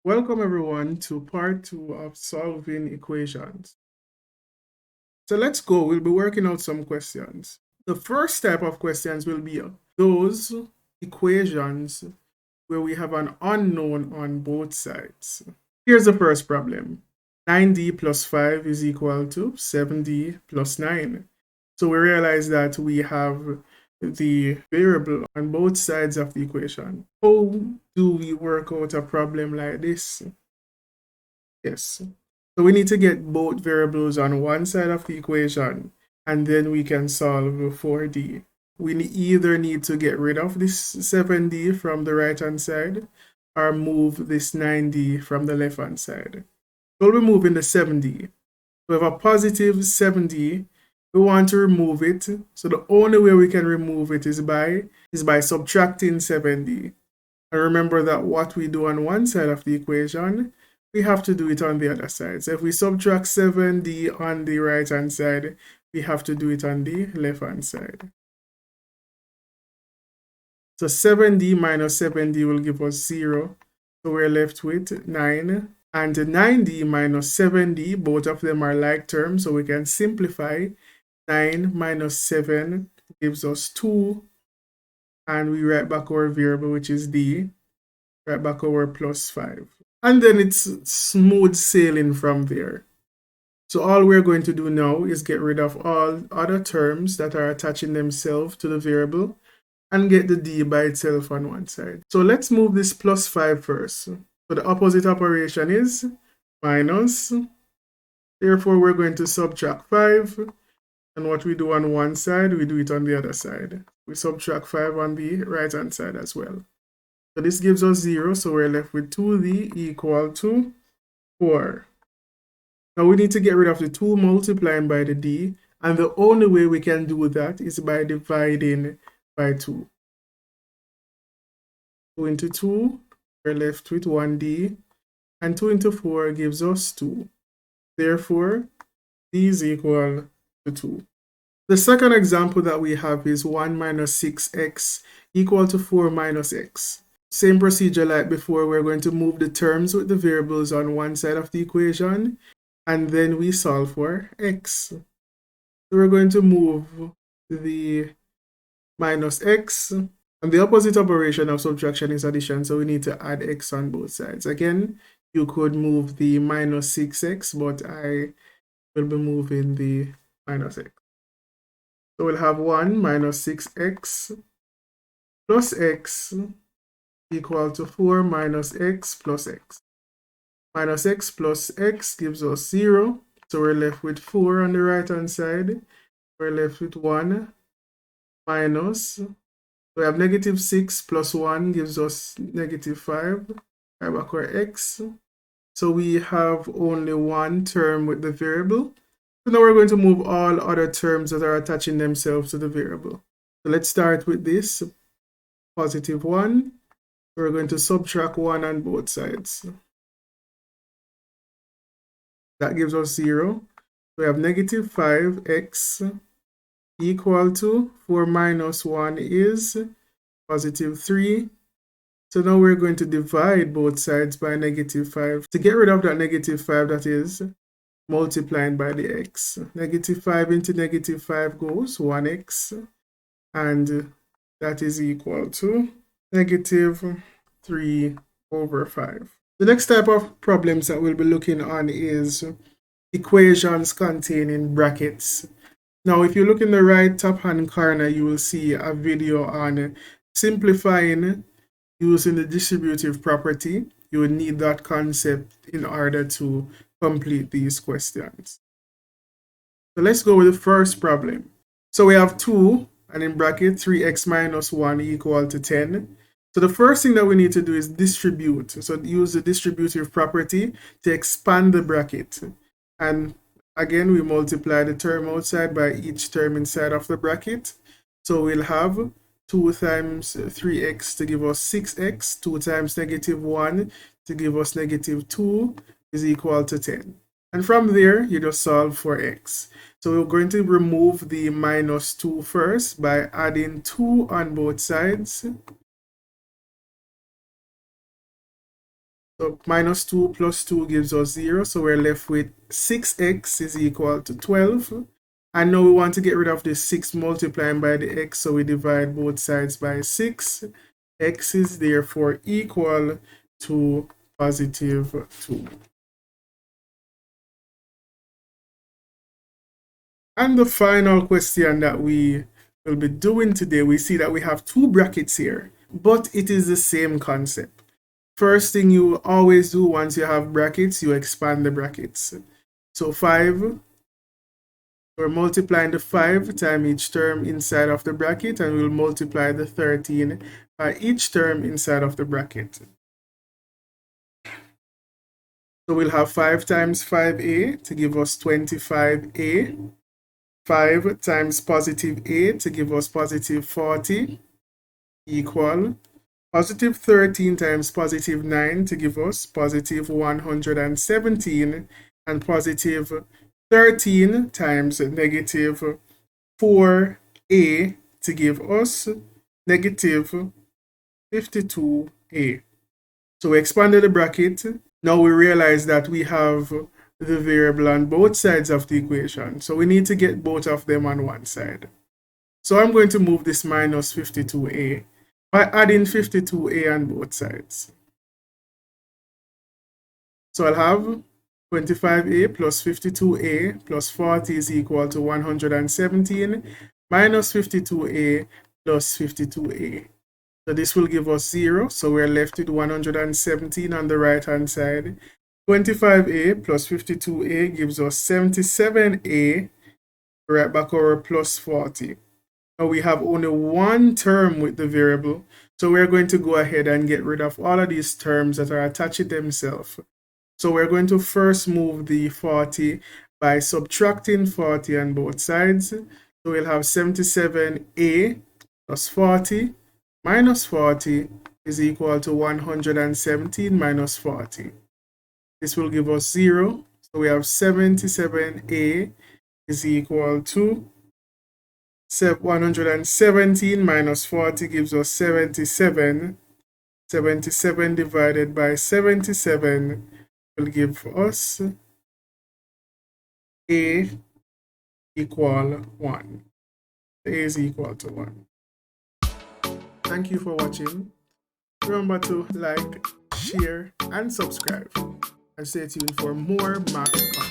Welcome everyone to part 2 of solving equations. So let's go, we'll be working out some questions. The first type of questions will be those equations where we have an unknown on both sides. Here's the first problem. 9d plus 5 is equal to 7d plus 9. So we realize that we have the variable on both sides of the equation. How do we work out a problem like this? Yes. So we need to get both variables on one side of the equation, and then we can solve for d. We either need to get rid of this 7d from the right-hand side, or move this 9d from the left-hand side. So we're moving the 7d. We have a positive 7d. We want to remove it. So the only way we can remove it is by subtracting 7d. And remember that what we do on one side of the equation, we have to do it on the other side. So if we subtract 7d on the right hand side, we have to do it on the left hand side. So 7d minus 7d will give us 0. So we're left with 9. And 9d minus 7d, both of them are like terms, so we can simplify. 9 minus 7 gives us 2. And we write back our variable, which is d. Write back our plus 5. And then it's smooth sailing from there. So all we're going to do now is get rid of all other terms that are attaching themselves to the variable and get the d by itself on one side. So let's move this plus 5 first. So the opposite operation is minus. Therefore, we're going to subtract 5. And what we do on one side, we do it on the other side. We subtract 5 on the right-hand side as well. So this gives us 0, so we're left with 2d equal to 4. Now we need to get rid of the 2 multiplying by the d, and the only way we can do that is by dividing by 2. 2 into 2, we're left with 1d, and 2 into 4 gives us 2. Therefore, d is equal to 2. The second example that we have is 1 minus 6x equal to 4 minus x. Same procedure like before, we're going to move the terms with the variables on one side of the equation, and then we solve for x. So we're going to move the minus x, and the opposite operation of subtraction is addition, so we need to add x on both sides. Again, you could move the minus 6x, but I will be moving the minus x. So we'll have 1 minus 6x plus x equal to 4 minus x plus x. Minus x plus x gives us 0. So we're left with 4 on the right hand side. We're left with 1 minus. We have negative 6 plus 1 gives us negative 5. Right back our x. So we have only one term with the variable. So now we're going to move all other terms that are attaching themselves to the variable. So let's start with this positive 1. We're going to subtract 1 on both sides. That gives us 0. We have negative 5x equal to 4 minus 1 is positive 3. So now we're going to divide both sides by negative 5. To get rid of that negative 5, that is multiplying by the x. Negative 5 into negative 5 goes 1x. And that is equal to negative 3 over 5. The next type of problems that we'll be looking on is equations containing brackets. Now, if you look in the right top hand corner, you will see a video on simplifying using the distributive property. You will need that concept in order to complete these questions. So let's go with the first problem. So we have 2, and in bracket 3x minus 1 equal to 10. So the first thing that we need to do is distribute. So use the distributive property to expand the bracket. And again, we multiply the term outside by each term inside of the bracket. So we'll have 2 times 3x to give us 6x. 2 times negative 1 to give us negative 2 is equal to 10. And from there, you just solve for x. So we're going to remove the minus 2 first by adding 2 on both sides. So minus 2 plus 2 gives us 0. So we're left with 6x is equal to 12. And now we want to get rid of this 6 multiplying by the x. So we divide both sides by 6. X is therefore equal to positive 2. And the final question that we will be doing today, we see that we have two brackets here, but it is the same concept. First thing you always do once you have brackets, you expand the brackets. So 5, we're multiplying the 5 times each term inside of the bracket, and we'll multiply the 13 by each term inside of the bracket. So we'll have 5 times 5a to give us 25a. 5 times positive a to give us positive 40 equal positive 13 times positive 9 to give us positive 117, and positive 13 times negative 4a to give us negative 52a. So we expanded the bracket. Now we realize that we have the variable on both sides of the equation. So we need to get both of them on one side. So I'm going to move this minus 52a by adding 52a on both sides. So I'll have 25a plus 52a plus 40 is equal to 117 minus 52a plus 52a. So this will give us 0. So we're left with 117 on the right hand side. 25a plus 52a gives us 77a, right back over plus 40. Now we have only one term with the variable, so we're going to go ahead and get rid of all of these terms that are attached to themselves. So we're going to first move the 40 by subtracting 40 on both sides. So we'll have 77a plus 40 minus 40 is equal to 117 minus 40. This will give us 0. So we have 77a is equal to 117 minus 40 gives us 77. 77 divided by 77 will give us a equal 1. A is equal to 1. Thank you for watching. Remember to like, share, and subscribe. And stay tuned for more math content.